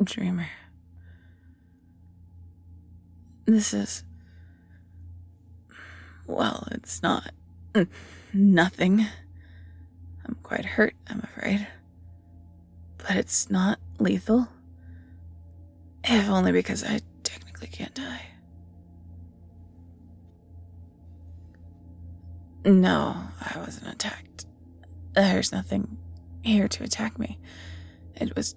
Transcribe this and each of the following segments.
dreamer. This is... well, it's not... nothing. I'm quite hurt, I'm afraid. But it's not lethal. If only because I technically can't die. No, I wasn't attacked. There's nothing here to attack me. It's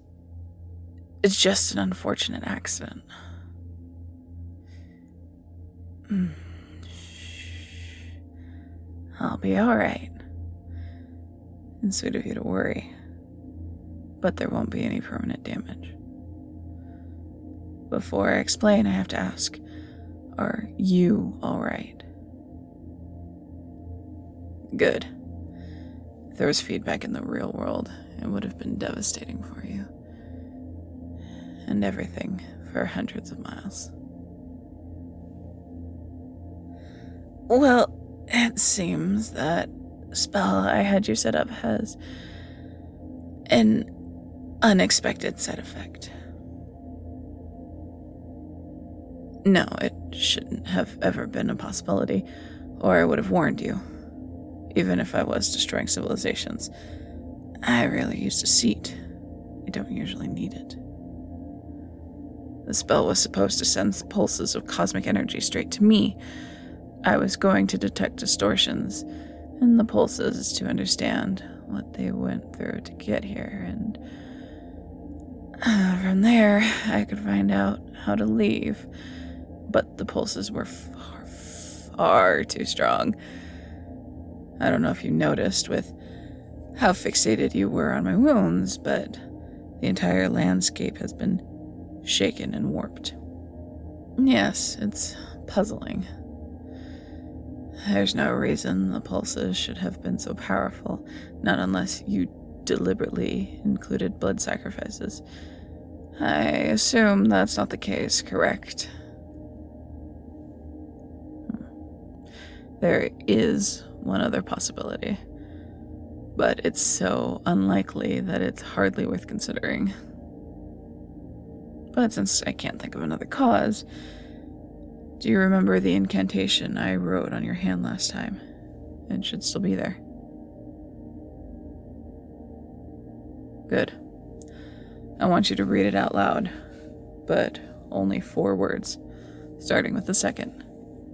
just an unfortunate accident. I'll be alright. And sweet of you to worry. But there won't be any permanent damage. Before I explain, I have to ask, are you alright? Good. If there was feedback in the real world, it would have been devastating for you. And everything for hundreds of miles. Well, it seems that spell I had you set up has an unexpected side effect. No, it shouldn't have ever been a possibility, or I would have warned you. Even if I was destroying civilizations, I rarely use deceit. I don't usually need it. The spell was supposed to send pulses of cosmic energy straight to me. I was going to detect distortions in the pulses to understand what they went through to get here, and from there, I could find out how to leave. But the pulses were far too strong. I don't know if you noticed with how fixated you were on my wounds, but the entire landscape has been shaken and warped. Yes, it's puzzling. There's no reason the pulses should have been so powerful, not unless you deliberately included blood sacrifices. I assume that's not the case, correct? There is one other possibility, but it's so unlikely that it's hardly worth considering. But since I can't think of another cause, do you remember the incantation I wrote on your hand last time? It should still be there. Good. I want you to read it out loud, but only 4 words, starting with the second.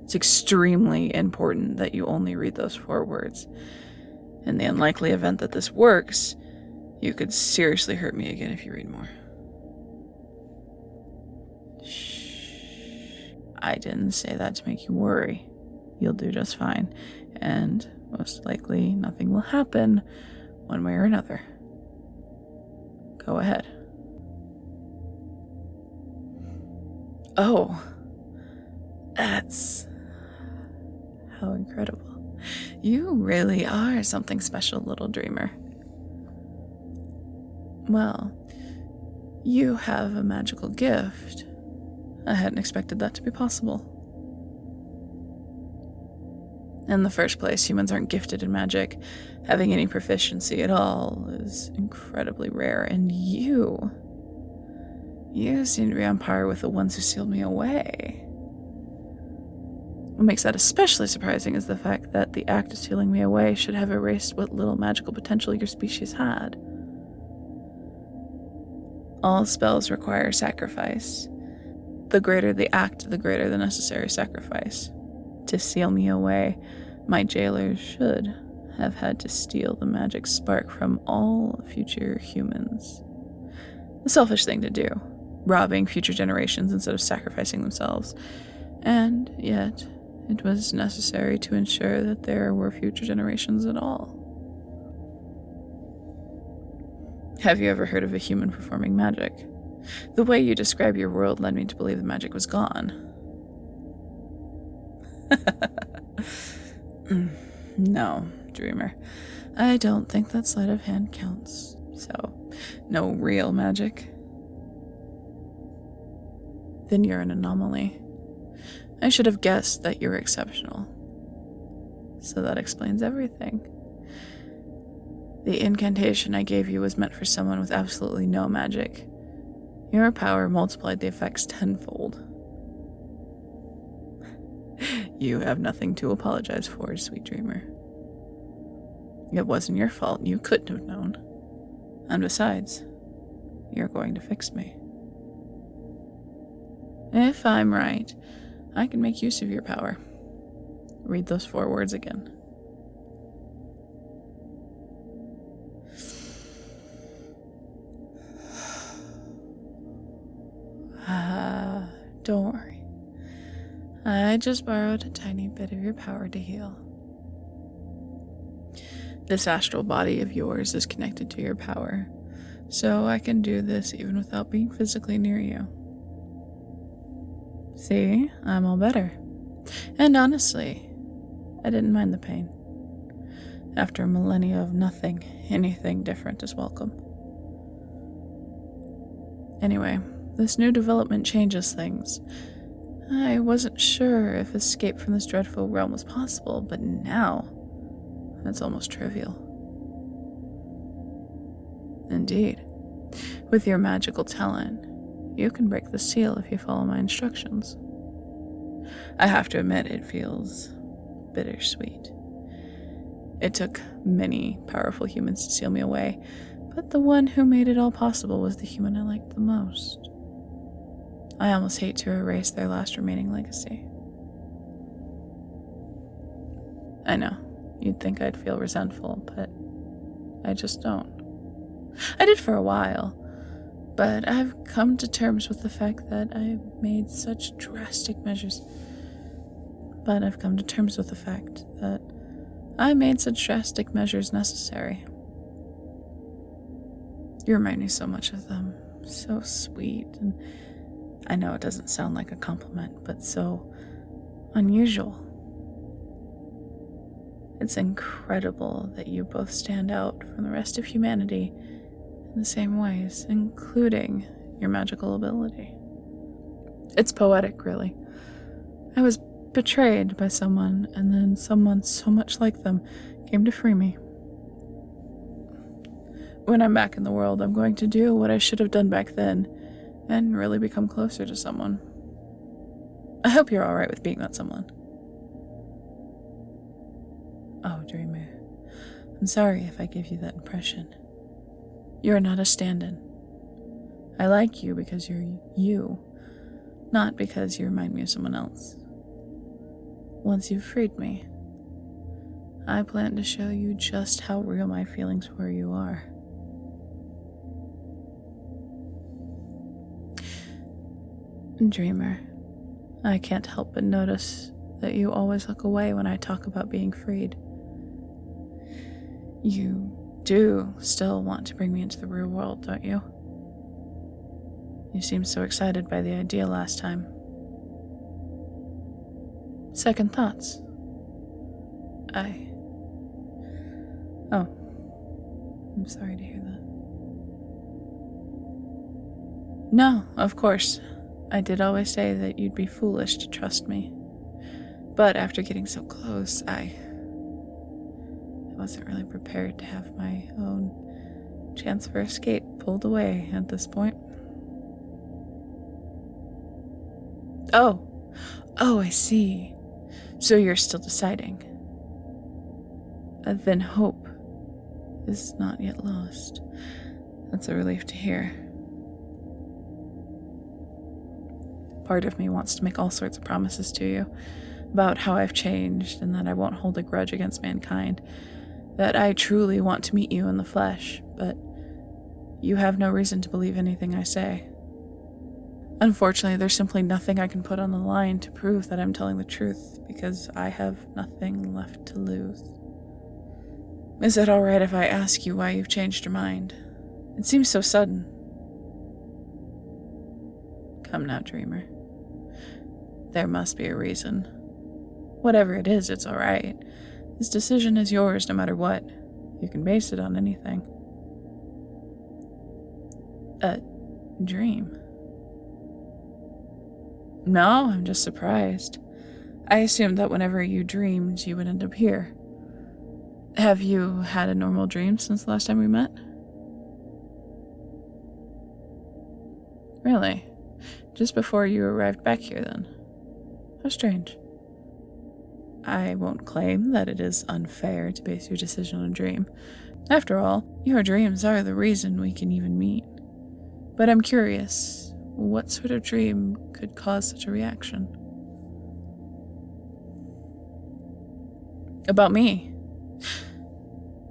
It's extremely important that you only read those 4 words. In the unlikely event that this works, you could seriously hurt me again if you read more. Shh. I didn't say that to make you worry. You'll do just fine, and most likely nothing will happen one way or another. Go ahead. Oh, that's... how incredible. You really are something special, little dreamer. Well, you have a magical gift. I hadn't expected that to be possible. In the first place, humans aren't gifted in magic. Having any proficiency at all is incredibly rare, and you seem to be on par with the ones who sealed me away. What makes that especially surprising is the fact that the act of sealing me away should have erased what little magical potential your species had. All spells require sacrifice. The greater the act, the greater the necessary sacrifice. To seal me away, my jailers should have had to steal the magic spark from all future humans. A selfish thing to do, robbing future generations instead of sacrificing themselves. And yet, it was necessary to ensure that there were future generations at all. Have you ever heard of a human performing magic? The way you describe your world led me to believe the magic was gone. No, dreamer. I don't think that sleight of hand counts. So, no real magic. Then you're an anomaly. I should have guessed that you're exceptional. So that explains everything. The incantation I gave you was meant for someone with absolutely no magic. Your power multiplied the effects tenfold. You have nothing to apologize for, sweet dreamer. It wasn't your fault. You couldn't have known. And besides, you're going to fix me. If I'm right, I can make use of your power. Read those 4 words again. Don't worry. I just borrowed a tiny bit of your power to heal. This astral body of yours is connected to your power, so I can do this even without being physically near you. See, I'm all better. And honestly, I didn't mind the pain. After a millennia of nothing, anything different is welcome. Anyway, this new development changes things. I wasn't sure if escape from this dreadful realm was possible, but now it's almost trivial. Indeed, with your magical talent, you can break the seal if you follow my instructions. I have to admit, it feels bittersweet. It took many powerful humans to seal me away, but the one who made it all possible was the human I liked the most. I almost hate to erase their last remaining legacy. I know, you'd think I'd feel resentful, but I just don't. I did for a while, but I've come to terms with the fact that I made such drastic measures necessary. You remind me so much of them. So sweet, and I know it doesn't sound like a compliment, but so unusual. It's incredible that you both stand out from the rest of humanity in the same ways, including your magical ability. It's poetic, really. I was betrayed by someone, and then someone so much like them came to free me. When I'm back in the world, I'm going to do what I should have done back then, and really become closer to someone. I hope you're alright with being that someone. Oh, dreamer, I'm sorry if I give you that impression. You're not a stand-in. I like you because you're you, not because you remind me of someone else. Once you've freed me, I plan to show you just how real my feelings for you are. Dreamer, I can't help but notice that you always look away when I talk about being freed. You do still want to bring me into the real world, don't you? You seemed so excited by the idea last time. Second thoughts? Oh, I'm sorry to hear that. No, of course. I did always say that you'd be foolish to trust me. But after getting so close, I wasn't really prepared to have my own chance for escape pulled away at this point. Oh, I see. So you're still deciding. Then hope is not yet lost. That's a relief to hear. Part of me wants to make all sorts of promises to you about how I've changed and that I won't hold a grudge against mankind, that I truly want to meet you in the flesh, but you have no reason to believe anything I say. Unfortunately, there's simply nothing I can put on the line to prove that I'm telling the truth, because I have nothing left to lose. Is it alright if I ask you why you've changed your mind? It seems so sudden. Come now, dreamer. There must be a reason. Whatever it is, it's alright. This decision is yours no matter what. You can base it on anything. A dream? No, I'm just surprised. I assumed that whenever you dreamed, you would end up here. Have you had a normal dream since the last time we met? Really? Just before you arrived back here, then? How strange. I won't claim that it is unfair to base your decision on a dream. After all, your dreams are the reason we can even meet. But I'm curious, what sort of dream could cause such a reaction? About me?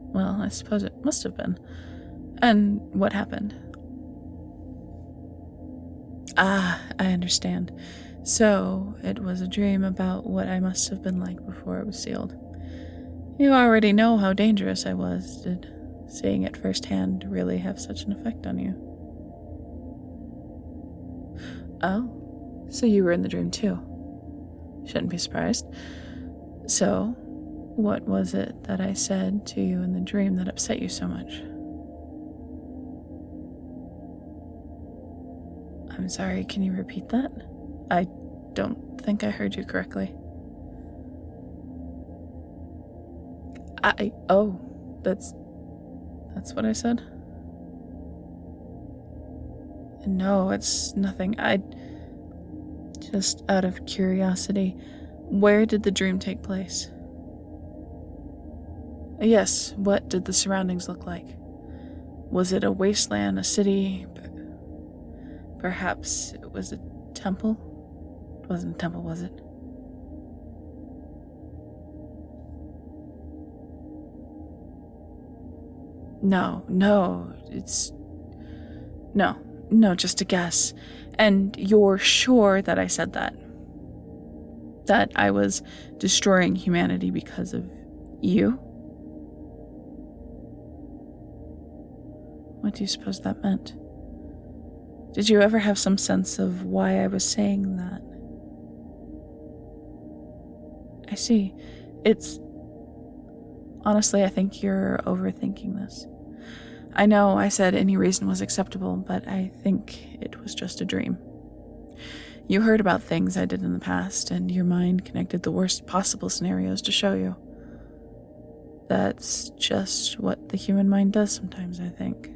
Well, I suppose it must have been. And what happened? Ah, I understand. So, it was a dream about what I must have been like before it was sealed. You already know how dangerous I was. Did seeing it firsthand really have such an effect on you? Oh, so you were in the dream too. Shouldn't be surprised. So, what was it that I said to you in the dream that upset you so much? I'm sorry, can you repeat that? I don't think I heard you correctly. That's what I said? No, it's nothing. Just out of curiosity, where did the dream take place? Yes, what did the surroundings look like? Was it a wasteland, a city? Perhaps it was a temple? It wasn't a temple, was it? No, just a guess. And you're sure that I said that? That I was destroying humanity because of you? What do you suppose that meant? Did you ever have some sense of why I was saying that? I see. Honestly, I think you're overthinking this. I know I said any reason was acceptable, but I think it was just a dream. You heard about things I did in the past, and your mind connected the worst possible scenarios to show you. That's just what the human mind does sometimes, I think.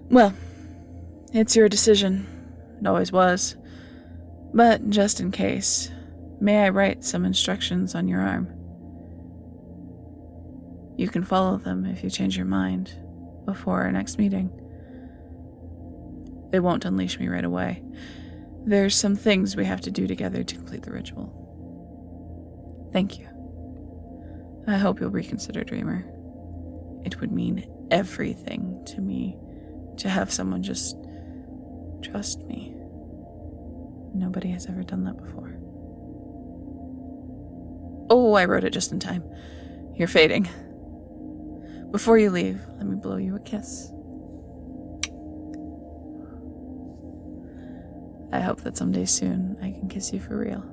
Well, it's your decision. It always was. But just in case, may I write some instructions on your arm? You can follow them if you change your mind before our next meeting. They won't unleash me right away. There's some things we have to do together to complete the ritual. Thank you. I hope you'll reconsider, Dreamer. It would mean everything to me to have someone just trust me. Nobody has ever done that before. Oh, I wrote it just in time. You're fading. Before you leave, let me blow you a kiss. I hope that someday soon I can kiss you for real.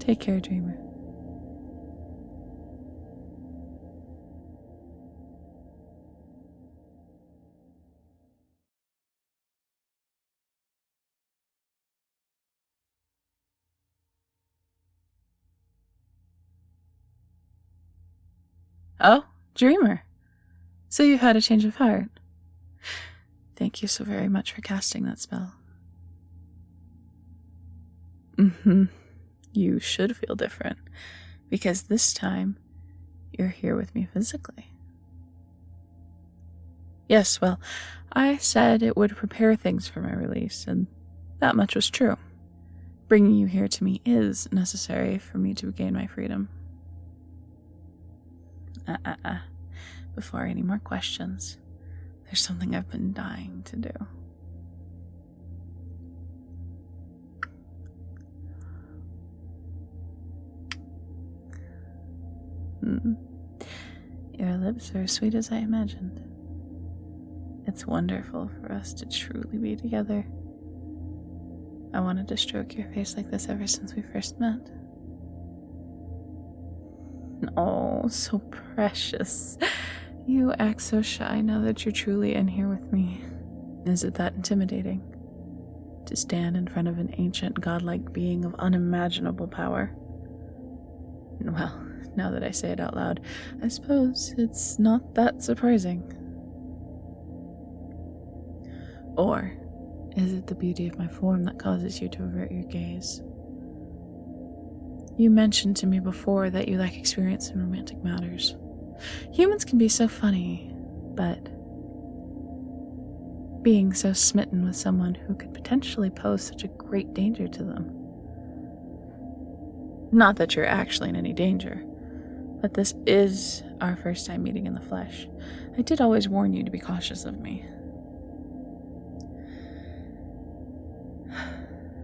Take care, Dreamer. Oh, Dreamer. So you've had a change of heart. Thank you so very much for casting that spell. You should feel different, because this time you're here with me physically. Yes, well, I said it would prepare things for my release, and that much was true. Bringing you here to me is necessary for me to regain my freedom. Before any more questions, there's something I've been dying to do. Your lips are as sweet as I imagined. It's wonderful for us to truly be together. I wanted to stroke your face like this ever since we first met. Oh, so precious. You act so shy now that you're truly in here with me. Is it that intimidating? To stand in front of an ancient godlike being of unimaginable power? Well, now that I say it out loud, I suppose it's not that surprising. Or is it the beauty of my form that causes you to avert your gaze? You mentioned to me before that you lack experience in romantic matters. Humans can be so funny, but being so smitten with someone who could potentially pose such a great danger to them. Not that you're actually in any danger, but this is our first time meeting in the flesh. I did always warn you to be cautious of me.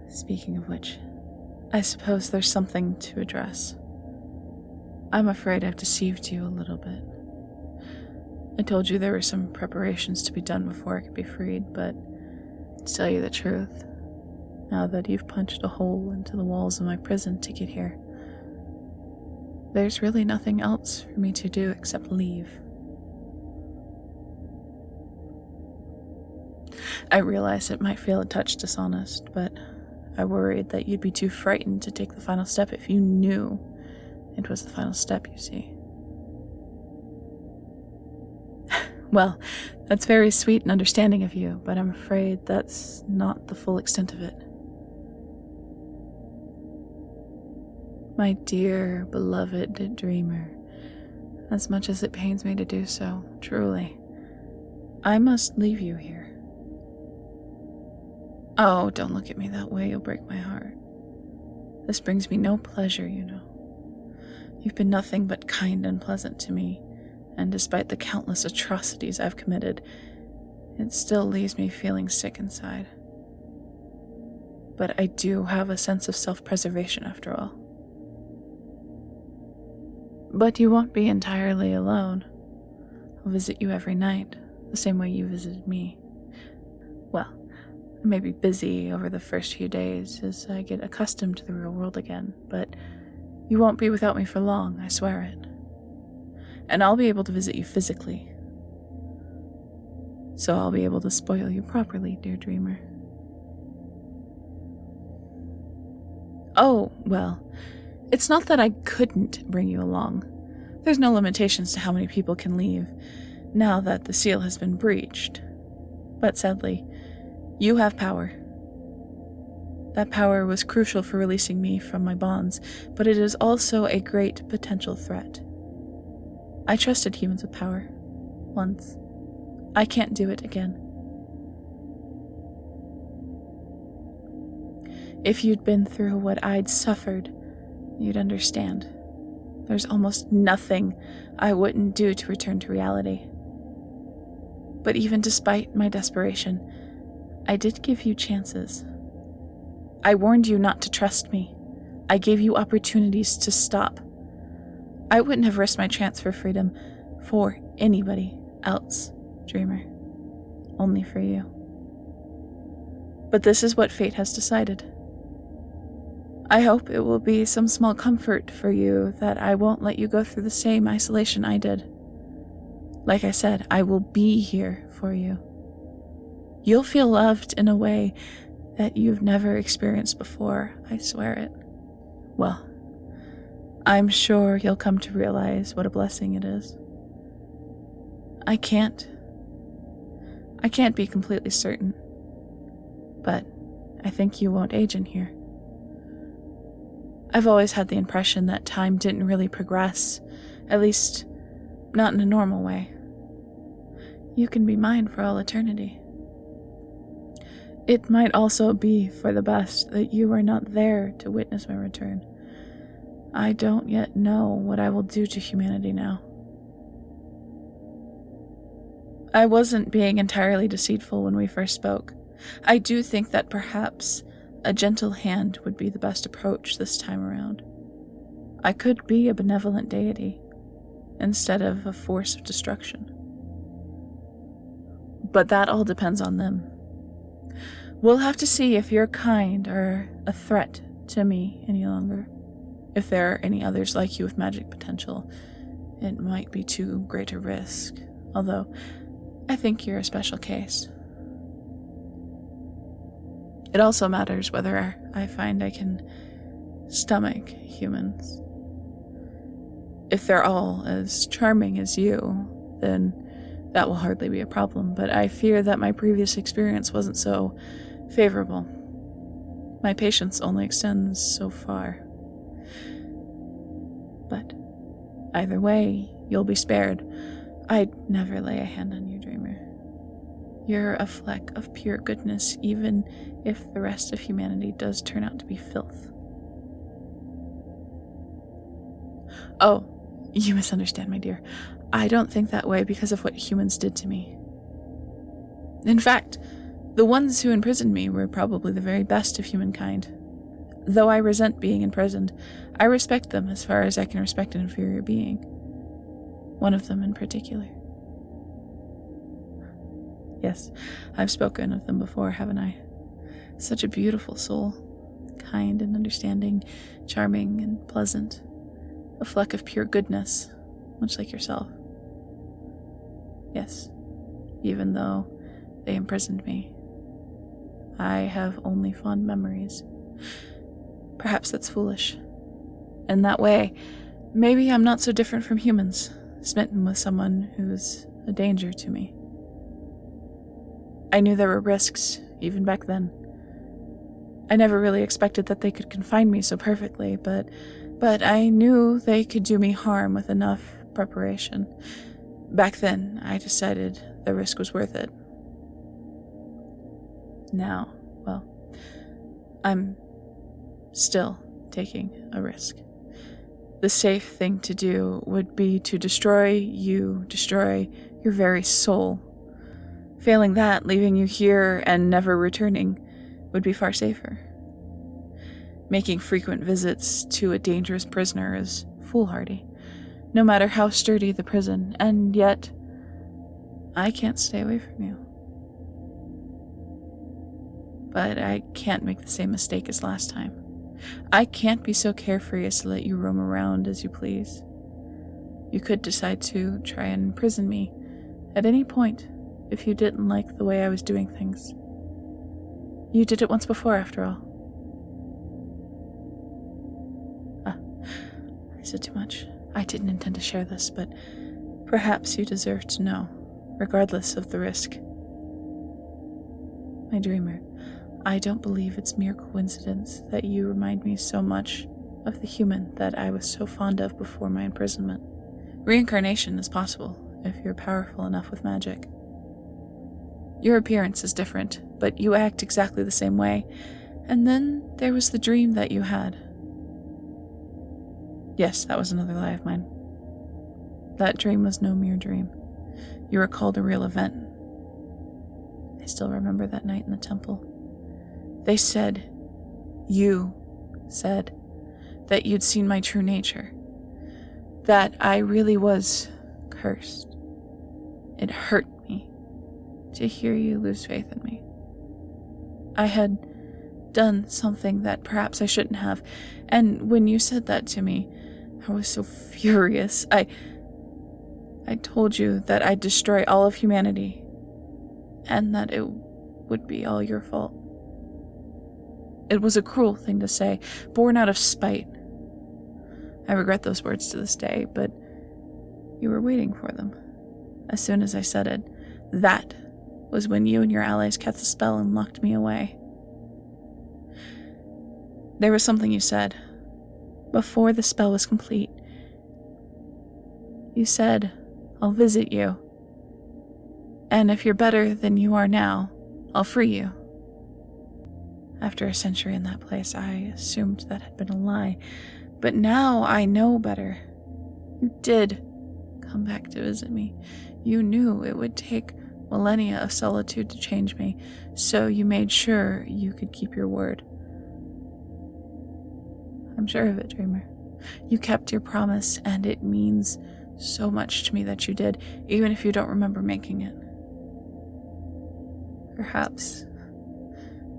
Speaking of which, I suppose there's something to address. I'm afraid I've deceived you a little bit. I told you there were some preparations to be done before I could be freed, but to tell you the truth, now that you've punched a hole into the walls of my prison to get here, there's really nothing else for me to do except leave. I realize it might feel a touch dishonest, but I worried that you'd be too frightened to take the final step if you knew it was the final step, you see. Well, that's very sweet and understanding of you, but I'm afraid that's not the full extent of it. My dear, beloved dreamer, as much as it pains me to do so, truly, I must leave you here. Oh, don't look at me that way, you'll break my heart. This brings me no pleasure, you know. You've been nothing but kind and pleasant to me, and despite the countless atrocities I've committed, it still leaves me feeling sick inside. But I do have a sense of self-preservation after all. But you won't be entirely alone. I'll visit you every night, the same way you visited me. Well, I may be busy over the first few days as I get accustomed to the real world again, but you won't be without me for long, I swear it. And I'll be able to visit you physically. So I'll be able to spoil you properly, dear dreamer. Oh, well, it's not that I couldn't bring you along. There's no limitations to how many people can leave, now that the seal has been breached. But sadly, you have power. That power was crucial for releasing me from my bonds, but it is also a great potential threat. I trusted humans with power. Once. I can't do it again. If you'd been through what I'd suffered, you'd understand. There's almost nothing I wouldn't do to return to reality. But even despite my desperation, I did give you chances. I warned you not to trust me. I gave you opportunities to stop. I wouldn't have risked my chance for freedom for anybody else, dreamer. Only for you. But this is what fate has decided. I hope it will be some small comfort for you that I won't let you go through the same isolation I did. Like I said, I will be here for you. You'll feel loved in a way that you've never experienced before, I swear it. Well, I'm sure you'll come to realize what a blessing it is. I can't be completely certain, but I think you won't age in here. I've always had the impression that time didn't really progress, at least not in a normal way. You can be mine for all eternity. It might also be for the best that you are not there to witness my return. I don't yet know what I will do to humanity now. I wasn't being entirely deceitful when we first spoke. I do think that perhaps a gentle hand would be the best approach this time around. I could be a benevolent deity instead of a force of destruction. But that all depends on them. We'll have to see if your kind are a threat to me any longer. If there are any others like you with magic potential, it might be too great a risk, although I think you're a special case. It also matters whether I find I can stomach humans. If they're all as charming as you, then That will hardly be a problem, but I fear that my previous experience wasn't so favorable. My patience only extends so far. But either way, you'll be spared. I'd never lay a hand on you, Dreamer. You're a fleck of pure goodness, even if the rest of humanity does turn out to be filth. Oh, you misunderstand, my dear. I don't think that way because of what humans did to me. In fact, the ones who imprisoned me were probably the very best of humankind. Though I resent being imprisoned, I respect them as far as I can respect an inferior being. One of them in particular. Yes, I've spoken of them before, haven't I? Such a beautiful soul, kind and understanding, charming and pleasant. A fleck of pure goodness, much like yourself. Yes, even though they imprisoned me, I have only fond memories. Perhaps that's foolish. In that way, maybe I'm not so different from humans, smitten with someone who's a danger to me. I knew there were risks, even back then. I never really expected that they could confine me so perfectly, but I knew they could do me harm with enough preparation. Back then, I decided the risk was worth it. Now, well, I'm still taking a risk. The safe thing to do would be to destroy your very soul. Failing that, leaving you here and never returning would be far safer. Making frequent visits to a dangerous prisoner is foolhardy, no matter how sturdy the prison, and yet, I can't stay away from you. But I can't make the same mistake as last time. I can't be so carefree as to let you roam around as you please. You could decide to try and imprison me at any point if you didn't like the way I was doing things. You did it once before, after all. I said too much. I didn't intend to share this, but perhaps you deserve to know, regardless of the risk. My dreamer, I don't believe it's mere coincidence that you remind me so much of the human that I was so fond of before my imprisonment. Reincarnation is possible if you're powerful enough with magic. Your appearance is different, but you act exactly the same way. And then there was the dream that you had. Yes, that was another lie of mine. That dream was no mere dream. You recalled a real event. I still remember that night in the temple. You said, that you'd seen my true nature. That I really was cursed. It hurt me to hear you lose faith in me. I had done something that perhaps I shouldn't have, and when you said that to me, I was so furious. I told you that I'd destroy all of humanity, and that it would be all your fault. It was a cruel thing to say, born out of spite. I regret those words to this day, but you were waiting for them. As soon as I said it, that was when you and your allies cast the spell and locked me away. There was something you said, before the spell was complete. You said, I'll visit you. And if you're better than you are now, I'll free you. After a century in that place, I assumed that had been a lie. But now I know better. You did come back to visit me. You knew it would take millennia of solitude to change me, so you made sure you could keep your word. I'm sure of it, Dreamer. You kept your promise, and it means so much to me that you did, even if you don't remember making it. Perhaps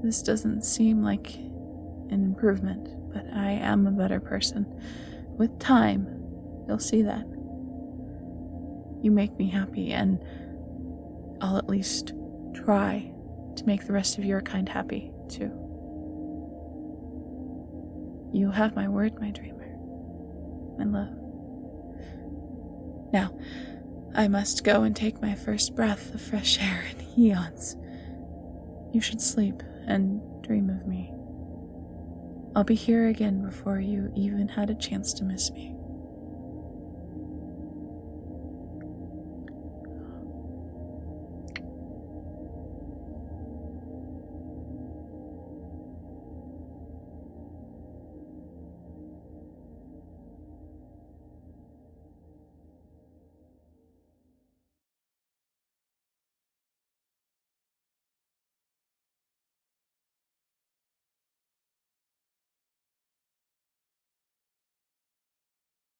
this doesn't seem like an improvement, but I am a better person. With time, you'll see that. You make me happy, and I'll at least try to make the rest of your kind happy, too. You have my word, my dreamer. My love. Now, I must go and take my first breath of fresh air in eons. You should sleep and dream of me. I'll be here again before you even had a chance to miss me.